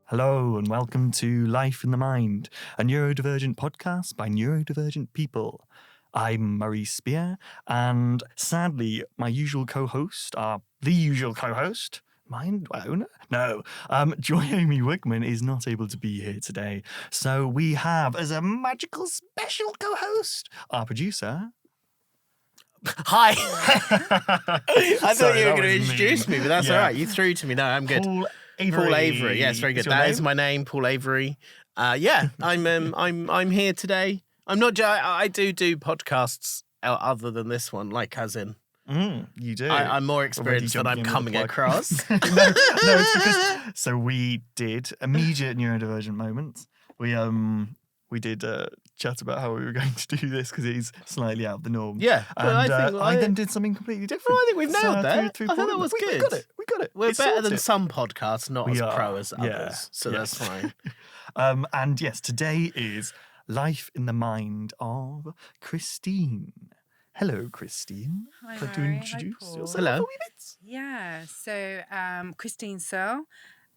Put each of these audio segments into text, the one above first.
Hello and welcome to Life in the Mind, a neurodivergent podcast by neurodivergent people. I'm Murray Spear, and sadly, my usual co-host, Mind owner? No. Joy Amy Wigman is not able to be here today. So we have, as a magical special co-host, our producer. Hi. I thought you were going to introduce me, but that's all right. You threw to me. No, I'm good. Paul Paul Avery. Yes, very good. That is my name, Paul Avery. I'm here today. I'm not. I do podcasts other than this one, like ClousEnd. You do. I'm more experienced than I'm coming across. no, it's because so we did immediate neurodivergent moments. We did chat about how we were going to do this because it is slightly out of the norm. Yeah, and I then did something completely different. Well, I think we've nailed that. I thought that was good. We got it. We're it's better than sorted. some podcasts, not as pro as others, Yeah, so that's fine. And yes, today is Life in the Mind of Christine. Hello, Christine. Hi, I'd like to Murray. introduce Hi, Paul. yourself Hello. a wee bit. Yeah, so Christine Searl,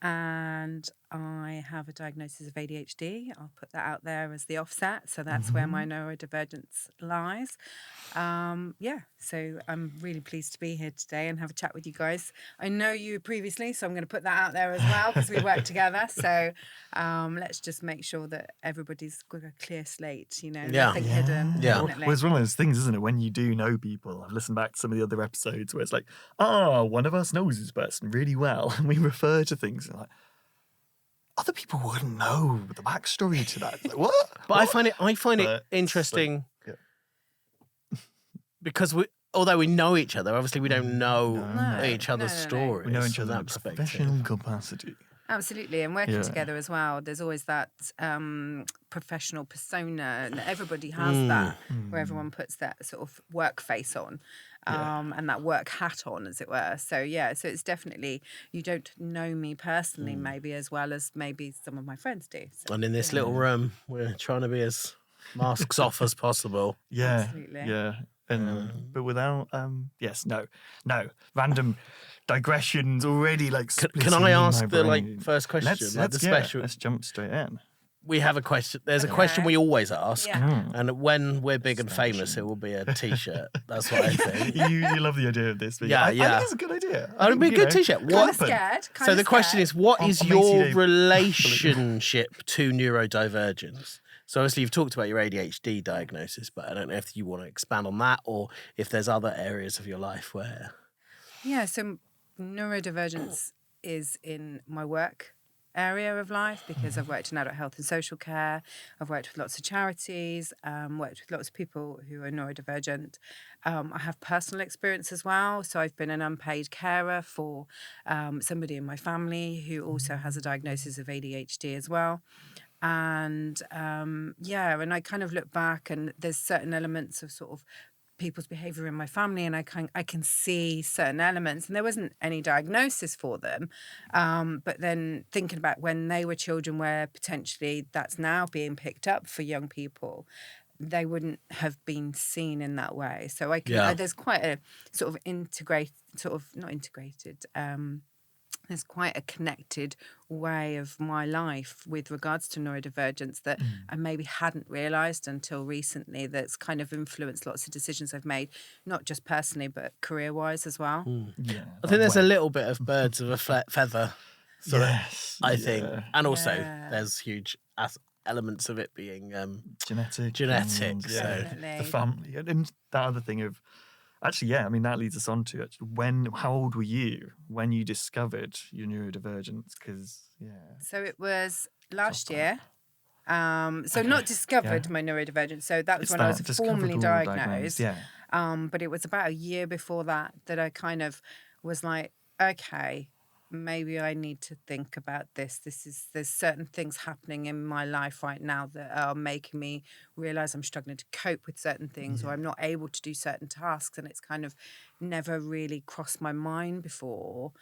and I have a diagnosis of ADHD. I'll put that out there as the offset, so that's where my neurodivergence lies. So I'm really pleased to be here today and have a chat with you guys. I know you previously, so I'm going to put that out there as well because we work together. So let's just make sure that everybody's got a clear slate, nothing hidden. Yeah. Definitely. Well, it's one of those things, isn't it? When you do know people, I've listened back to some of the other episodes where it's like, one of us knows this person really well, and we refer to things like, other people wouldn't know the backstory to that. Like, what? But What? I find it interesting because although we know each other, obviously we don't know No. each other's No. stories. We know each from other in that a perspective. professional capacity. Absolutely, and working Yeah. together as well. There's always that professional persona, and everybody has that, where everyone puts that sort of work face on, and that work hat on, as it were. So so it's definitely, you don't know me personally, maybe as well as maybe some of my friends do. So, And in this little room, we're trying to be as masks off as possible. Yeah. Absolutely. Yeah. And but without no random digressions already like Can splitting I in my ask the brain. first question? Let's jump straight in. We have a question. There's a question we always ask, Yeah. and when we're big and famous, it will be a T-shirt. That's what I think. you love the idea of this, but I think it's a good idea. Oh, it'd be a good T-shirt. Kind What? of scared. So the question is, what is Amazing your day. relationship to neurodivergence? So obviously you've talked about your ADHD diagnosis, but I don't know if you want to expand on that or if there's other areas of your life where... Yeah, so neurodivergence is in my work area of life because I've worked in adult health and social care. I've worked with lots of charities, worked with lots of people who are neurodivergent. I have personal experience as well. So I've been an unpaid carer for somebody in my family who also has a diagnosis of ADHD as well. And and I kind of look back and there's certain elements of sort of people's behaviour in my family, and I can see certain elements, and there wasn't any diagnosis for them. But then thinking about when they were children, where potentially that's now being picked up for young people, they wouldn't have been seen in that way. So there's quite a sort of there's quite a connected way of my life with regards to neurodivergence that I maybe hadn't realised until recently, that's kind of influenced lots of decisions I've made, not just personally, but career-wise as well. Yeah, I think there's a little bit of birds of a feather, sort of, yes, I think. And also Yeah. there's huge elements of it being genetic, and, so Definitely. the family, and that other thing of. Actually, yeah, I mean, that leads us on to how old were you when you discovered your neurodivergence? Because, So it was last year. Not discovered my neurodivergence. So that was when I was formally diagnosed. Yeah. But it was about a year before that I kind of was like, okay, maybe I need to think about this. There's certain things happening in my life right now that are making me realise I'm struggling to cope with certain things, or I'm not able to do certain tasks, and it's kind of never really crossed my mind before.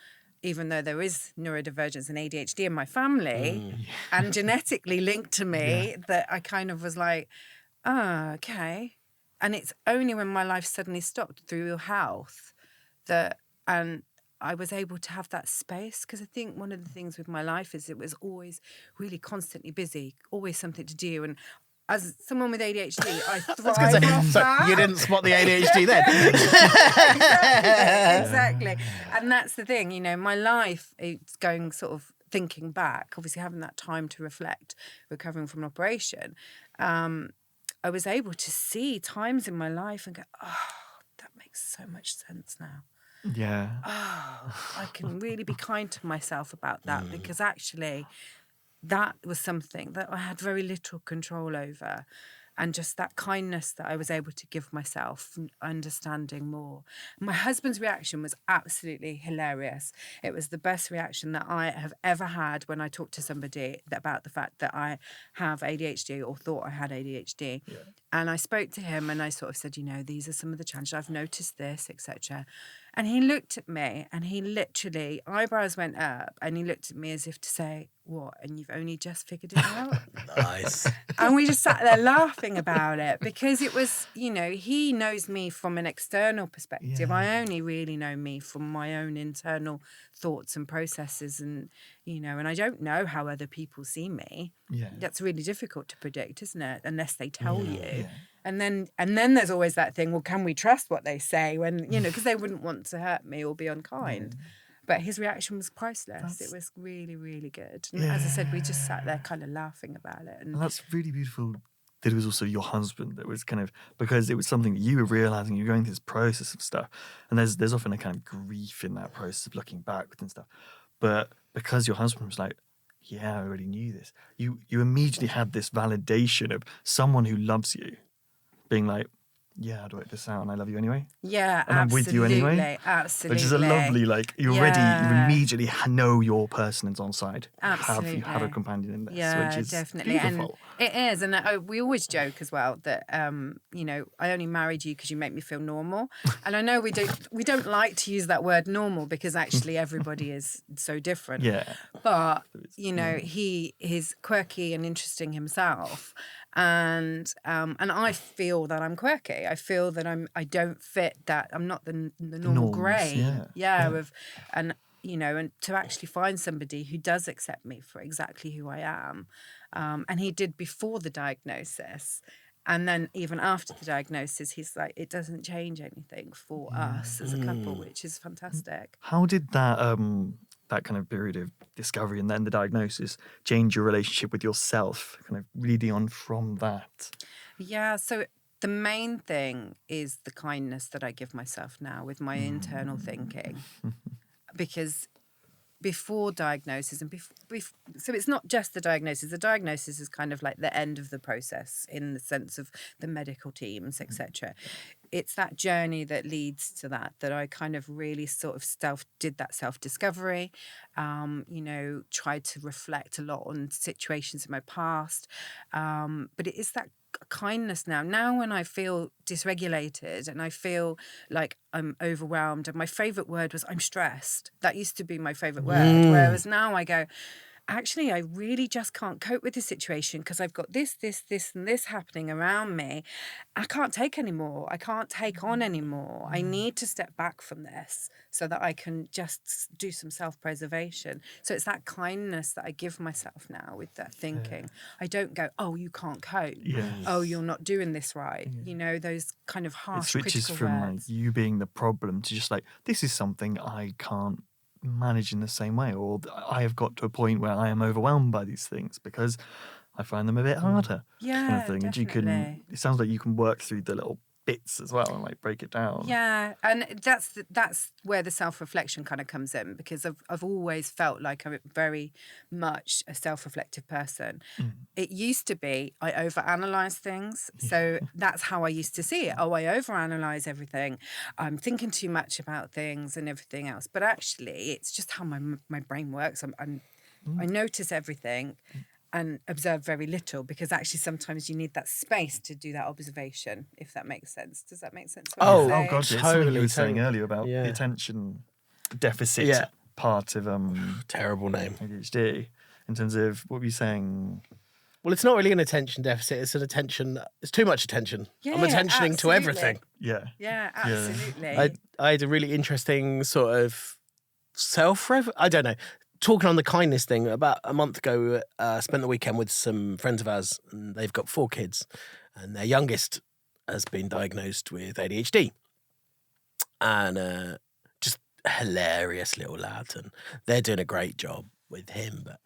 Even though there is neurodivergence and ADHD in my family and genetically linked to me, that I kind of was like, okay. And it's only when my life suddenly stopped through health and I was able to have that space, because I think one of the things with my life is it was always really constantly busy, always something to do. And as someone with ADHD, I thrive off So that. you didn't spot the ADHD then. Exactly. And that's the thing, my life, it's going sort of thinking back, obviously having that time to reflect, recovering from an operation. I was able to see times in my life and go, oh, that makes so much sense now. Yeah. Oh, I can really be kind to myself about that, because actually that was something that I had very little control over. And just that kindness that I was able to give myself, understanding more. My husband's reaction was absolutely hilarious. It was the best reaction that I have ever had when I talked to somebody about the fact that I have ADHD or thought I had ADHD. Yeah. And I spoke to him and I sort of said, these are some of the challenges. I've noticed this, etc. And he looked at me and he literally, eyebrows went up, and he looked at me as if to say, what? And you've only just figured it out? Nice. And we just sat there laughing about it, because it was, he knows me from an external perspective. Yeah. I only really know me from my own internal thoughts and processes, and, and I don't know how other people see me. Yeah. That's really difficult to predict, isn't it? Unless they tell you. Yeah. And then there's always that thing, well, can we trust what they say when, because they wouldn't want to hurt me or be unkind. But his reaction was priceless. It was really, really good. And as I said, we just sat there kind of laughing about it. And that's really beautiful that it was also your husband that was kind of, because it was something that you were realising, you're going through this process of stuff. And there's often a kind of grief in that process of looking backwards and stuff. But because your husband was like, yeah, I already knew this, you immediately had this validation of someone who loves you being like, yeah, I'd work this out and I love you anyway. Yeah, and I'm with you anyway. Absolutely. Which is a lovely, you immediately know your person is on side. Absolutely. You have a companion in this, Yeah, which is definitely. beautiful. And it is. And we always joke as well that, I only married you because you make me feel normal. And I know we don't like to use that word normal, because actually everybody is so different. Yeah. But, he is quirky and interesting himself. And I feel that I'm quirky. I feel that I don't fit that. I'm not the normal norms, grey. yeah. And to actually find somebody who does accept me for exactly who I am. And he did before the diagnosis. And then even after the diagnosis, he's like, it doesn't change anything for us as a couple, which is fantastic. How did that kind of period of discovery and then the diagnosis change your relationship with yourself, kind of leading on from that? Yeah, so the main thing is the kindness that I give myself now with my internal thinking. Because before diagnosis so it's not just the diagnosis. The diagnosis is kind of like the end of the process in the sense of the medical teams, etc. It's that journey that leads to that I kind of really sort of did that self-discovery, tried to reflect a lot on situations in my past. But it is that kindness now when I feel dysregulated and I feel like I'm overwhelmed, and my favorite word was I'm stressed. That used to be my favorite word, whereas now I go, actually, I really just can't cope with this situation because I've got this, and this happening around me. I can't take anymore. I can't take on anymore. I need to step back from this so that I can just do some self-preservation. So it's that kindness that I give myself now with that thinking. I don't go, oh, you can't cope. Yes. Oh, you're not doing this right. Those kind of harsh, it switches critical from words. you being the problem to just this is something I can't manage in the same way, or I have got to a point where I am overwhelmed by these things because I find them a bit harder. Yeah, kind of thing. definitely. And it sounds like you can work through the little bits as well and break it down. Yeah, and that's where the self-reflection kind of comes in, because I've always felt like I'm very much a self-reflective person. It used to be I overanalyze things, so that's how I used to see it. Oh, I overanalyze everything. I'm thinking too much about things and everything else. But actually, it's just how my brain works. I notice everything and observe very little, because actually sometimes you need that space to do that observation, if that makes sense. Does that make sense? Oh God, yeah, it's something you were saying totally. earlier about the attention deficit part of terrible name ADHD. In terms of what were you saying? Well, it's not really an attention deficit. It's an attention. It's too much attention. Yeah, I'm attentioning to absolutely. everything. Yeah. Yeah, absolutely. I had a really interesting sort of I don't know. Talking on the kindness thing, about a month ago, spent the weekend with some friends of ours, and they've got 4 kids, and their youngest has been diagnosed with ADHD. And just a hilarious little lad, and they're doing a great job with him. But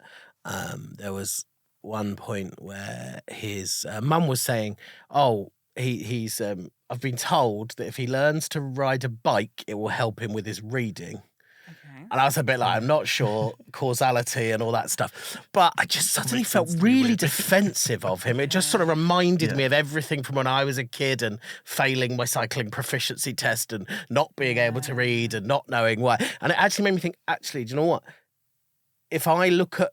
there was one point where his mum was saying, "Oh, he's I've been told that if he learns to ride a bike, it will help him with his reading." Okay. And I was a bit like, I'm not sure causality and all that stuff. But I just suddenly Makes felt sense to me, really weirdly. defensive of him. It just sort of reminded Yeah. me of everything from when I was a kid and failing my cycling proficiency test and not being able to read and not knowing why. And it actually made me think, actually, do you know what? If I look at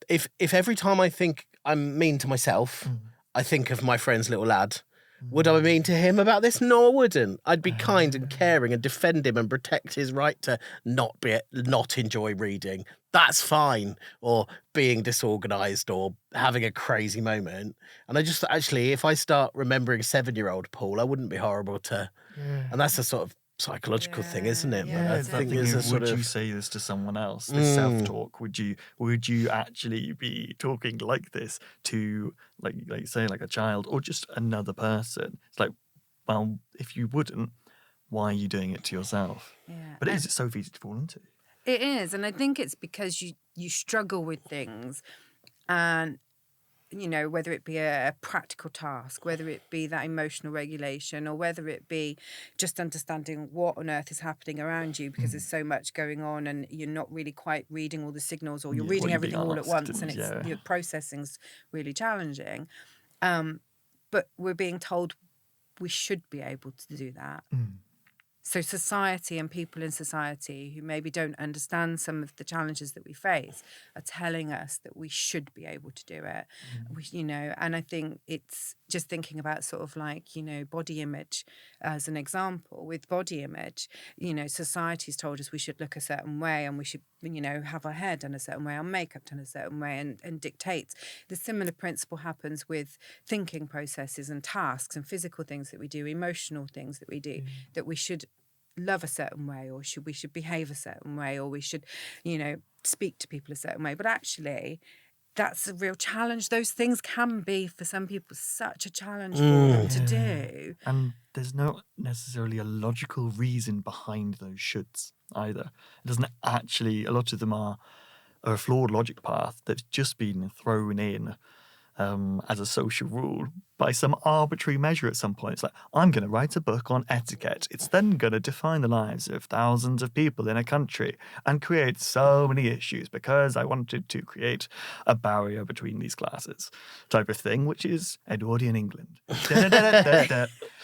if every time I think I'm mean to myself, I think of my friend's little lad, would I be mean to him about this? No, I wouldn't. I'd be kind and caring and defend him and protect his right to not enjoy reading. That's fine. Or being disorganised or having a crazy moment. And I just actually, if I start remembering 7-year-old Paul, I wouldn't be horrible to. And that's a sort of psychological thing, isn't it? Yeah, But I it's think Thinking, there's a would sort you of. say this to someone else? This self-talk. Would you actually be talking like this to like say like a child or just another person? It's like, well, if you wouldn't, why are you doing it to yourself? Yeah. But is it so easy to fall into? It is, and I think it's because you struggle with things, and whether it be a practical task, whether it be that emotional regulation, or whether it be just understanding what on earth is happening around you, because there's so much going on and you're not really quite reading all the signals, or you're Yeah, reading what you're everything being all at asked once, and and- it's yeah. your processing's really challenging. But we're being told we should be able to do that. So society and people in society who maybe don't understand some of the challenges that we face are telling us that we should be able to do it. And I think it's just thinking about sort of like, body image as an example. With body image, society's told us we should look a certain way and we should, have our hair done a certain way, our makeup done a certain way, and dictates. The similar principle happens with thinking processes and tasks and physical things that we do, emotional things that we do, that we should love a certain way, or we should behave a certain way, or we should, speak to people a certain way. But actually, that's a real challenge. Those things can be, for some people, such a challenge for them to do. And there's not necessarily a logical reason behind those shoulds either. It doesn't actually, a lot of them are a flawed logic path that's just been thrown in as a social rule by some arbitrary measure at some point. It's like, I'm going to write a book on etiquette. It's then going to define the lives of thousands of people in a country and create so many issues because I wanted to create a barrier between these classes type of thing, which is Edwardian England.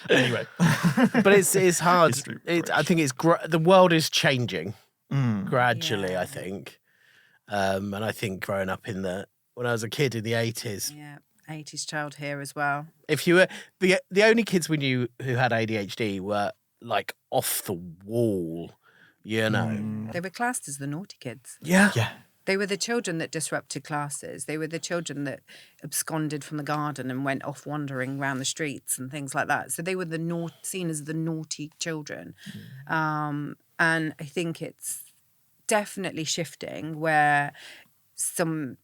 Anyway. But it's hard. History I think the world is changing gradually, Yeah. I think. And I think growing up when I was a kid in the 80s, Yeah, 80s child here as well. if you were the only kids we knew who had ADHD were like off the wall, They were classed as the naughty kids. Yeah. Yeah. They were the children that disrupted classes. They were the children that absconded from the garden and went off wandering around the streets and things like that. So they were seen as the naughty children. And I think it's definitely shifting where someone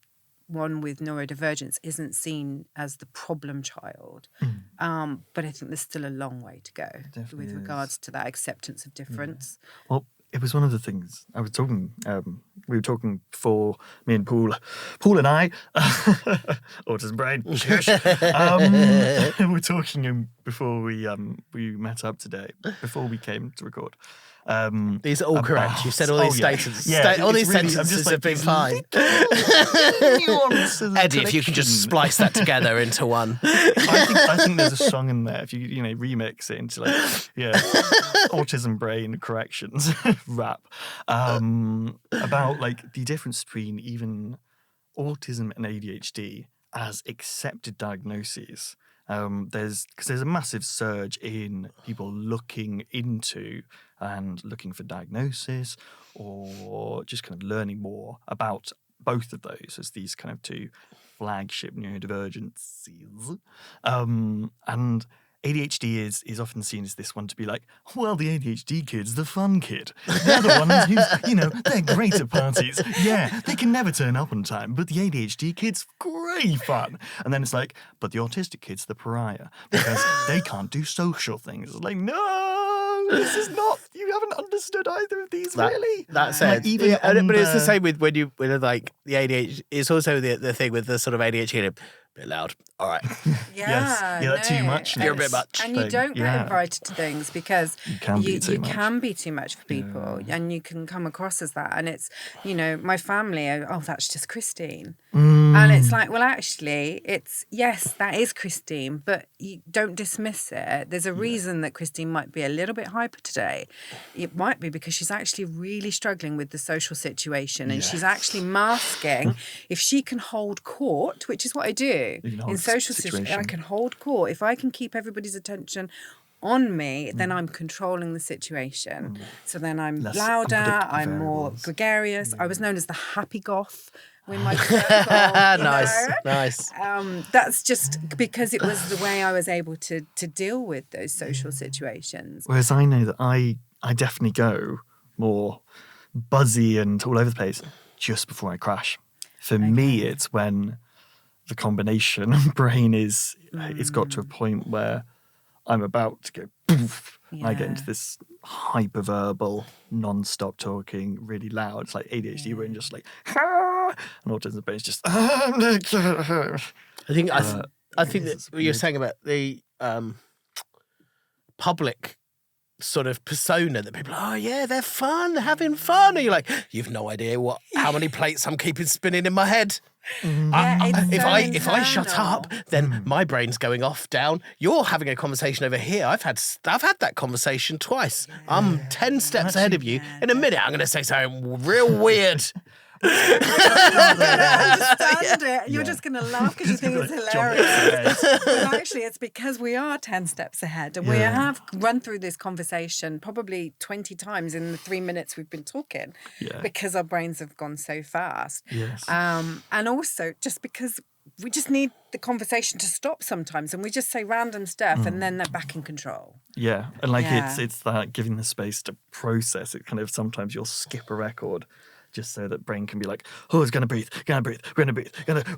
with neurodivergence isn't seen as the problem child. But I think there's still a long way to go Definitely with regards to that acceptance of difference. Well, it was one of the things I was talking. We were talking before, me and Paul and I, autism brain. Shush. We were talking before we met up today, before we came to record. These are all correct. You've said all these statements. All it's these really- I'm sentences just have been these fine. nuances and Eddie, if you can just connections. splice that together into one. I think there's a song in there if you remix it into autism brain corrections rap about like the difference between even autism and ADHD as accepted diagnoses. There's a massive surge in people looking into and looking for diagnosis or just kind of learning more about both of those as these kind of two flagship neurodivergencies. And ADHD is often seen as this one to be like, well, the ADHD kid's the fun kid. They're the ones who's, they're great at parties. Yeah, they can never turn up on time, but the ADHD kid's great fun. And then it's like, but the autistic kid's the pariah because they can't do social things. It's like, no, this is not, you haven't understood either of these, really. That's Like, it. But it's the same with when like the ADHD. It's also the thing with the sort of ADHD. A bit loud. All right. Yes. Yeah, that's too much. You're a bit much. And you don't get invited to things because you can be too much for people, and you can come across as that. And it's, my family, that's just Christine. And it's like, well, actually, yes, that is Christine, but you don't dismiss it. There's a reason that Christine might be a little bit hyper today. It might be because she's actually really struggling with the social situation, and she's actually masking. If she can hold court, which is what I do in social situations, I can hold court. If I can keep everybody's attention on me, then I'm controlling the situation. So then I'm Less louder, I'm more gregarious. I was known as the happy goth in my circle. Nice. That's just because it was the way I was able to deal with those social situations. Whereas I know that I definitely go more buzzy and all over the place just before I crash. For me, it's when the combination brain it's got to a point where I'm about to go poof, and I get into this hyperverbal, non-stop talking, really loud. It's like ADHD brain just like, and autism brain's just. I think that what you're saying about the public sort of persona that people are, they're fun, they're having fun. And you're like, you've no idea how many plates I'm keeping spinning in my head. If I shut up, then my brain's going off down. You're having a conversation over here. I've had that conversation twice. I'm 10 steps ahead of you. In a minute, I'm going to say something real weird. Understand it. You're just going to laugh because you think it's hilarious. But actually, it's because we are 10 steps ahead, and we have run through this conversation probably 20 times in the 3 minutes we've been talking, because our brains have gone so fast. Yes. And also just because we just need the conversation to stop sometimes, and we just say random stuff, and then they're back in control. Yeah, and it's that giving the space to process it. Kind of sometimes you'll skip a record just so that brain can be like, it's going to breathe,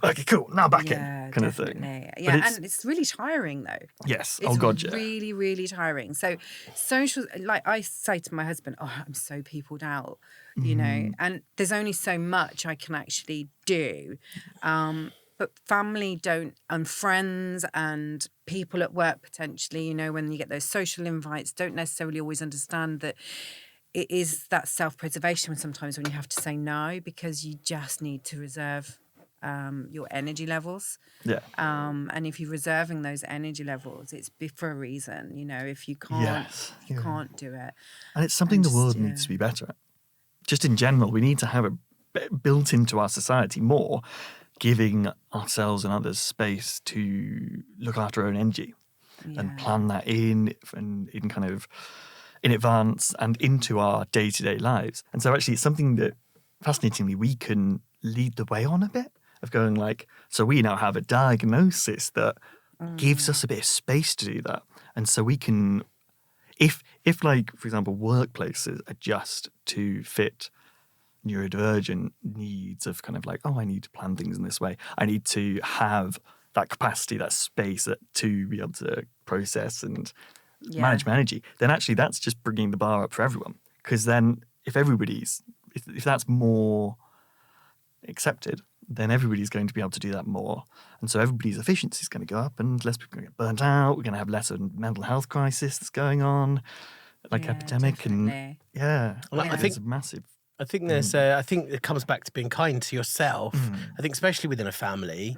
okay, cool, now back in, kind of thing. Yeah, and it's really tiring though. Yes, it's really, really tiring. So social, like I say to my husband, I'm so peopled out, and there's only so much I can actually do. But family don't, and friends and people at work potentially, when you get those social invites, don't necessarily always understand that it is that self-preservation sometimes when you have to say no, because you just need to reserve your energy levels. Yeah. And if you're reserving those energy levels, it's for a reason. If you can't, you can't do it. And it's something the world needs to be better at. Just in general, we need to have it built into our society more, giving ourselves and others space to look after our own energy and plan that in kind of in advance and into our day-to-day lives. And so actually it's something that, fascinatingly, we can lead the way on a bit of going like, so we now have a diagnosis that gives us a bit of space to do that. And so we can, if like, for example, workplaces adjust to fit neurodivergent needs of kind of like, I need to plan things in this way. I need to have that capacity, that space to be able to process and manage my energy, then actually that's just bringing the bar up for everyone. Because then if that's more accepted, then everybody's going to be able to do that more. And so everybody's efficiency is going to go up and less people are going to get burnt out. We're going to have less of a mental health crisis that's going on, like epidemic. Definitely. And I think it's massive. I think I think it comes back to being kind to yourself. I think especially within a family,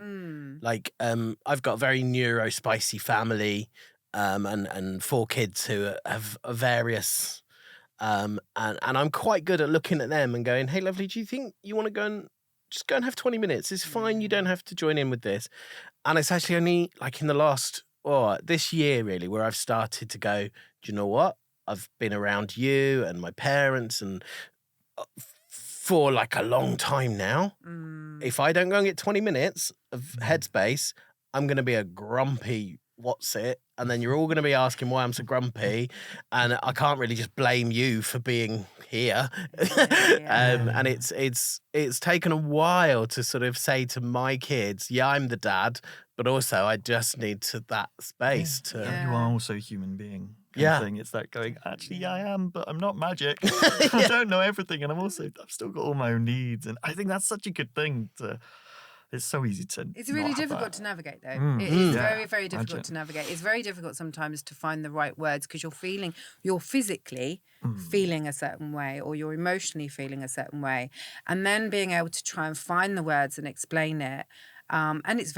like I've got a very neurospicy family. And 4 kids who have various, and I'm quite good at looking at them and going, hey, lovely, do you think you want to go and have 20 minutes? It's fine. You don't have to join in with this. And it's actually only like in the last, this year really, where I've started to go, do you know what? I've been around you and my parents and for like a long time now. If I don't go and get 20 minutes of headspace, I'm going to be a grumpy what's it, and then you're all going to be asking why I'm so grumpy, and I can't really just blame you for being here. And it's taken a while to sort of say to my kids, yeah, I'm the dad, but also I just need that space to. You are also a human being. Yeah. Thing. It's that going, actually, yeah, I am, but I'm not magic. I don't know everything, and I've still got all my own needs. And I think that's such a good thing to. It's so easy to. It's really difficult to navigate, though. It is very, very difficult to navigate. It's very difficult sometimes to find the right words because you're physically feeling a certain way, or you're emotionally feeling a certain way, and then being able to try and find the words and explain it. And it's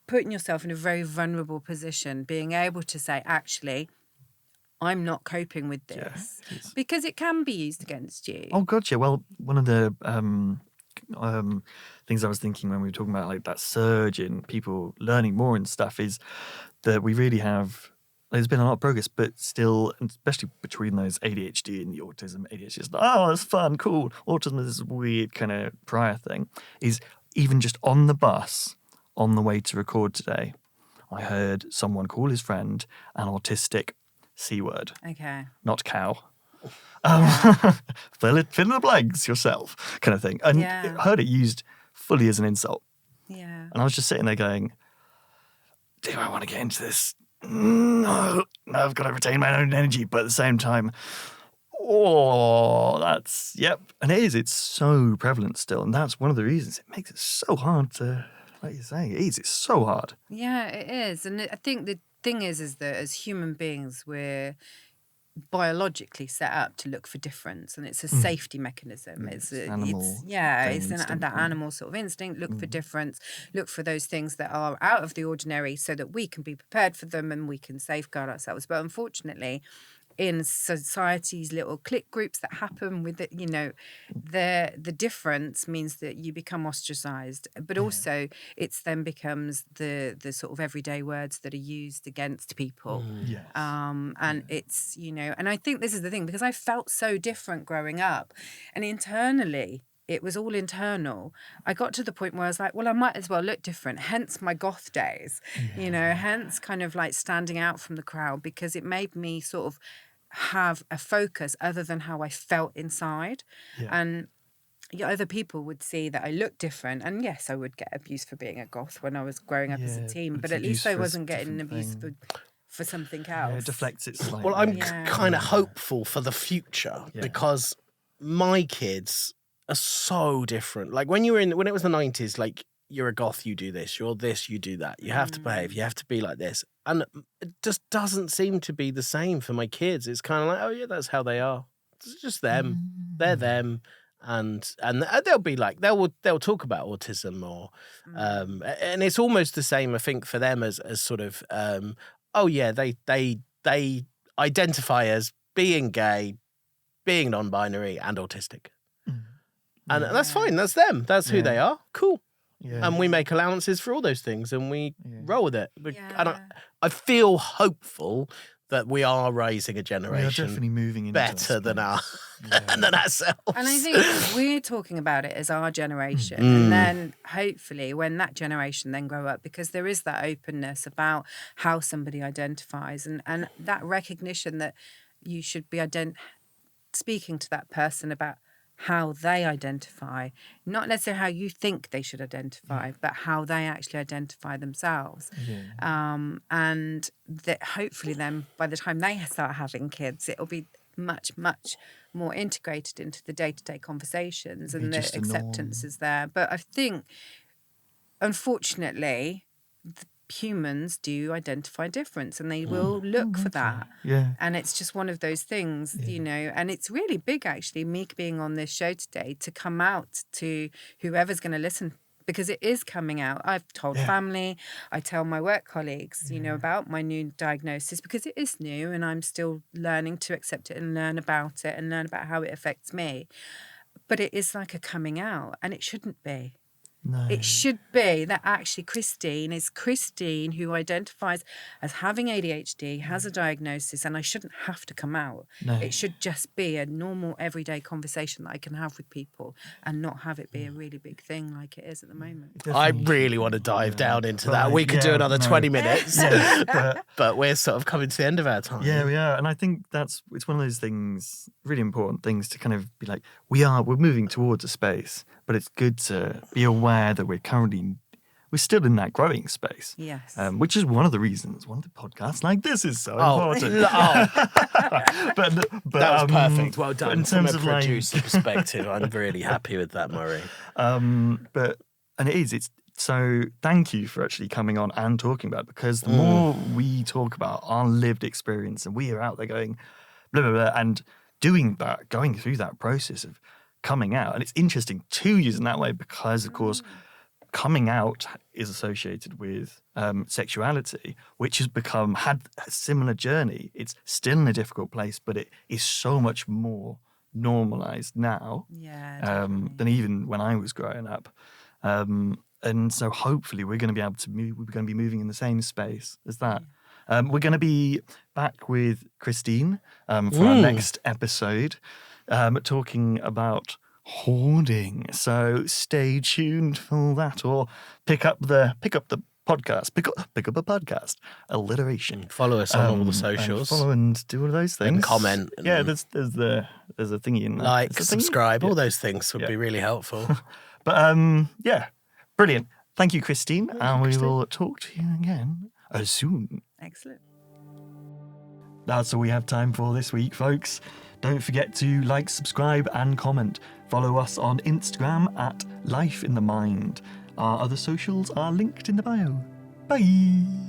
putting yourself in a very vulnerable position, being able to say, actually, I'm not coping with this, because it can be used against you. Oh, gotcha. Well, one of the things I was thinking when we were talking about like that surge in people learning more and stuff is that we really have. There's been a lot of progress, but still, especially between those ADHD and the autism. ADHD is like, oh, that's fun, cool. Autism is this weird kind of prior thing. Is even just on the bus on the way to record today, I heard someone call his friend an autistic C word. Okay. Not cow. Fill in the blanks yourself, kind of thing. And I heard it used fully as an insult. Yeah. And I was just sitting there going, do I want to get into this? No, I've got to retain my own energy. But at the same time, that's, And it's so prevalent still. And that's one of the reasons it makes it so hard to, like you say, it's so hard. Yeah, it is. And I think the thing is that as human beings, we're biologically set up to look for difference, and it's a safety mechanism. It's that animal sort of instinct. Look for difference, look for those things that are out of the ordinary, so that we can be prepared for them and we can safeguard ourselves. But unfortunately, in society's little clique groups that happen with it, the difference means that you become ostracized, but also it's then becomes the sort of everyday words that are used against people. And it's, and I think this is the thing, because I felt so different growing up, and internally it was all internal. I got to the point where I was like, well, I might as well look different, hence my goth days, hence kind of like standing out from the crowd, because it made me sort of have a focus other than how I felt inside. And other people would see that I looked different, and yes, I would get abuse for being a goth when I was growing up as a teen, but at least I wasn't getting abuse for something else. It deflects it slightly. Well, I'm kind of hopeful for the future because my kids are so different. Like when it was the 90s, like you're a goth, you do this, you're this, you do that. You have to behave, you have to be like this. And it just doesn't seem to be the same for my kids. It's kind of like, oh yeah, that's how they are. It's just them. They're them. And they'll be like, they'll talk about autism or, and it's almost the same, I think, for them as sort of, they identify as being gay, being non-binary and autistic. And that's fine. That's them. That's who they are. Cool. And we make allowances for all those things, and we roll with it. And I feel hopeful that we are raising a generation definitely moving into better than than ourselves. And I think we're talking about it as our generation, and then hopefully when that generation then grow up, because there is that openness about how somebody identifies, and that recognition that you should be speaking to that person about how they identify, not necessarily how you think they should identify, but how they actually identify themselves. And that hopefully then by the time they start having kids, it'll be much, much more integrated into the day-to-day conversations, and the acceptance is there. But I think, unfortunately, humans do identify difference, and they will look for that. And it's just one of those things, and it's really big, actually, me being on this show today, to come out to whoever's going to listen, because it is coming out. I've told family, I tell my work colleagues, about my new diagnosis, because it is new and I'm still learning to accept it and learn about it and learn about how it affects me. But it is like a coming out, and it shouldn't be. No. It should be that actually Christine is Christine who identifies as having ADHD, has a diagnosis, and I shouldn't have to come out. No. It should just be a normal everyday conversation that I can have with people and not have it be a really big thing like it is at the moment. I really want to dive down into that. We could do another 20 minutes, but we're sort of coming to the end of our time. Yeah, we are. And I think it's one of those things, really important things to kind of be like, we're moving towards a space, but it's good to be aware that we're still in that growing space. Yes. Which is one of the reasons one of the podcasts like this is so important. but that was perfect. Well done. In From terms a of producer perspective, I'm really happy with that, Murray. So thank you for actually coming on and talking about it, because the more we talk about our lived experience and we are out there going blah, blah, blah, and doing that, going through that process of coming out. And it's interesting to use in that way because, of course, coming out is associated with sexuality, which has had a similar journey. It's still in a difficult place, but it is so much more normalized now than even when I was growing up. And so hopefully we're going to be able to move, we're going to be moving in the same space as that. We're going to be back with Christine for our next episode, talking about hoarding. So stay tuned for that, or pick up the podcast, pick up a podcast, alliteration. Follow us on all the socials. Follow and do all those things. And comment. Yeah, there's a thingy in there. Like, subscribe, all those things would be really helpful. But brilliant. Thank you, Christine. And we will talk to you again soon. Excellent. That's all we have time for this week, folks. Don't forget to like, subscribe, and comment. Follow us on Instagram at Life in the Mind. Our other socials are linked in the bio. Bye.